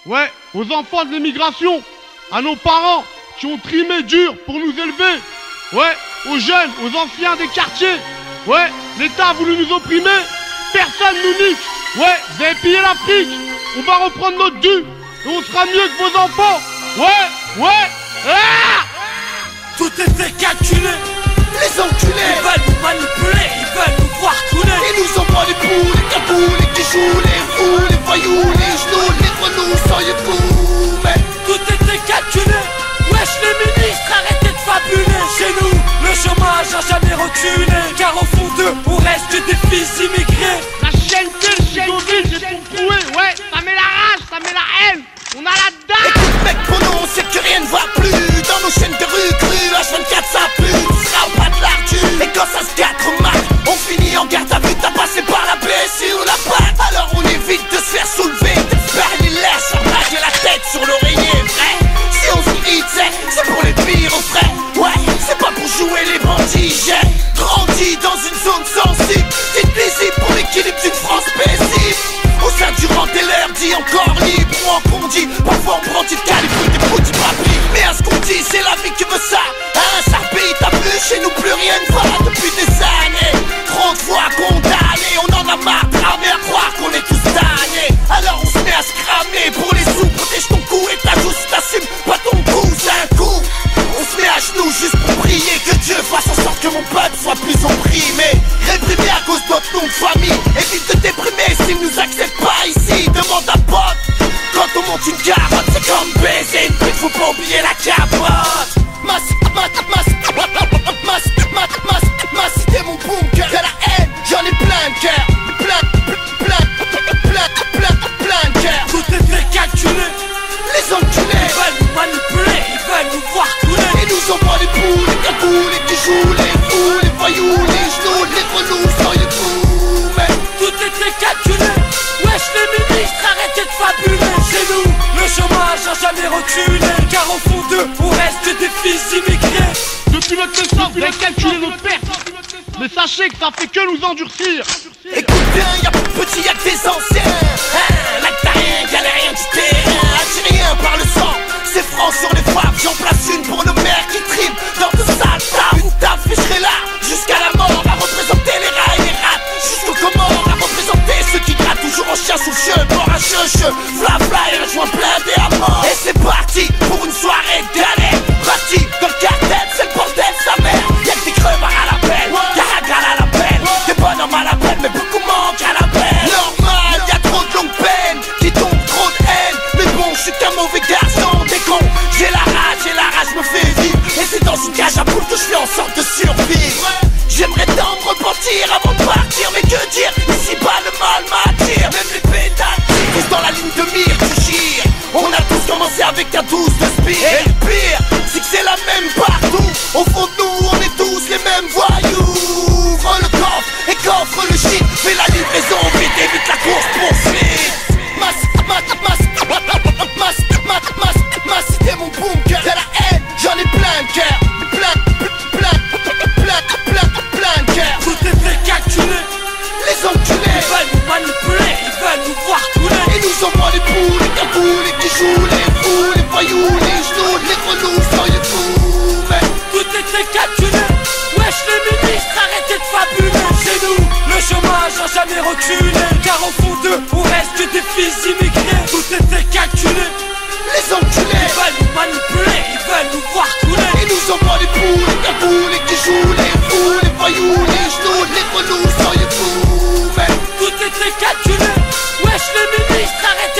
Ouais, aux enfants de l'immigration, à nos parents qui ont trimé dur pour nous élever. Ouais, aux jeunes, aux anciens des quartiers. Ouais, l'État a voulu nous opprimer, personne nous nique. Ouais, vous avez pillé l'Afrique, on va reprendre notre dû et on sera mieux que vos enfants. Ouais, ouais, ah! Tout était calculé. Les enculés, Ils veulent nous manipuler, ils veulent nous voir couler. ils nous envoient les poules, les caboules, les bijoux, les fous, les voyous, les genoux, les grenouilles, soyez fous. Mais Tout était calculé. Wesh les ministres, arrêtez de fabuler. Chez nous, le chômage a jamais reculé. Car au fond d'eux, on reste des fils immigrés. La chaîne j'ai pour trouver. Ouais, ça met la rage, ça met la haine. On a la dalle. écoute mec, pour nous on sait que rien ne va plus. Dans nos chaînes de rue crues, H24 ça pue. Tu seras au pas de l'ardu. Et quand ça se gâte, remarque, on finit en garde à vue. T'as passé par la BSU ou la PAC. Alors on évite de se faire soulever. D'espérer les laisse, arracher la tête sur l'oreiller, vrai. Si on s'irrite, c'est pour les pires au frais. Ouais, c'est pas pour jouer les bandits. J'ai grandi dans une zone sensible. C'est visible pour l'équilibre d'une France paisible. Au sein du rang des leurs, dit encore libre ou en condi. Parfois on prend du calibre des petits papis. Mais à ce qu'on dit, c'est la vie qui veut ça. Hein, ça paye, t'as vu, chez nous plus rien ne va depuis des années. 30 fois condamnés, on en a marre de ramer à croire qu'on est tous damnés. Alors on se met à se cramer pour les sous. Protège ton cou et ta joue si t'assumes pas ton coup, c'est un coup. On se met à genoux juste pour prier que Dieu fasse en sorte que mon peuple soit plus opprimé. Réprimé à cause de notre nom de famille. Évite de déprimer s'ils nous acceptent pas ici. Demande à pote. Quand on monte une carotte, c'est comme baiser une pute, faut pas oublier la capote. Ma cité, mon bunker. Y'a la haine, j'en ai plein de cœur. Plein de cœur. Tout était calculé. Les enculés, Ils veulent nous manipuler, ils veulent nous voir couler. ils nous envoient les poules, les caboules, les bijoux, les fous, les voyous, les genoux, les grenouilles, soyez fous. Mais Tout était calculé. Wesh les ministres, arrêtez de fabuler. Chez nous, le chômage a jamais reculé. Car au fond d'eux, on reste des fils immigrés. Depuis notre naissance, vous avez calculé notre perte. Mais sachez que ça fait que nous endurcir. écoute bien, y'a plus de petits, y'a que des anciens. Hein, là que t'as rien, galérien du terrain. Algérien par le sang, c'est franc sur les frappes. J'en place une pour nos mères qui triment dans de sales tables. Une table fait, je serai là jusqu'à la mort à représenter les rats et les rats. Jusqu'au Comores à représenter ceux qui grattent toujours en chien sous le cheveu. Mort à cheveu, fla et un joint blindé à mort. Et c'est parti pour une soirée de galère. Parti dans le cartel, c'est le bordel sa mère. Y'a que des crevards à la pelle, y'a Hagal à la pelle. Des bonhommes à la pelle, mais beaucoup manquent à la pelle. Normal, y'a trop de longues peines qui tombent, trop de haine. Mais bon, je suis qu'un mauvais garçon, des cons. J'ai la rage me fait vivre. Et c'est dans une cage à poules que je fais en sorte de survivre. J'aimerais tant me repentir avant de partir. Mais que dire, ici bas le mal m'attire. Même les pétales, tous dans la ligne de mire du gire. On a tous commencé avec un 12 de speed. Et le pire, c'est que c'est la même partout. Au fond de nous, on est tous les mêmes voyous. Ouvre le coffre et coffre le shit. Fais la livraison vite, évite la course poursuite. Ma cité, mon bunker. Y'a la haine, j'en ai plein de cœur. Plein de cœur. Tout était calculé. Les enculés, Ils veulent nous manipuler, ils veulent nous voir couler. ils nous envoient les poules, les caboules, les bijoux, les fous, les voyous, les genoux, les grenouilles, soyez fous. Mais Tout était calculé. Wesh les ministres, arrêtez de fabuler. Chez nous, le chômage a jamais reculé. Car au fond d'eux, on reste des fils immigrés. Tout était calculé. les enculés, Ils veulent nous manipuler, ils veulent nous voir couler. ils nous envoient les poules, les caboules, les bijoux, les fous, les voyous, les genoux, les grenouilles, soyez fous. Mais Tout était calculé. Wesh les ministres, arrêtez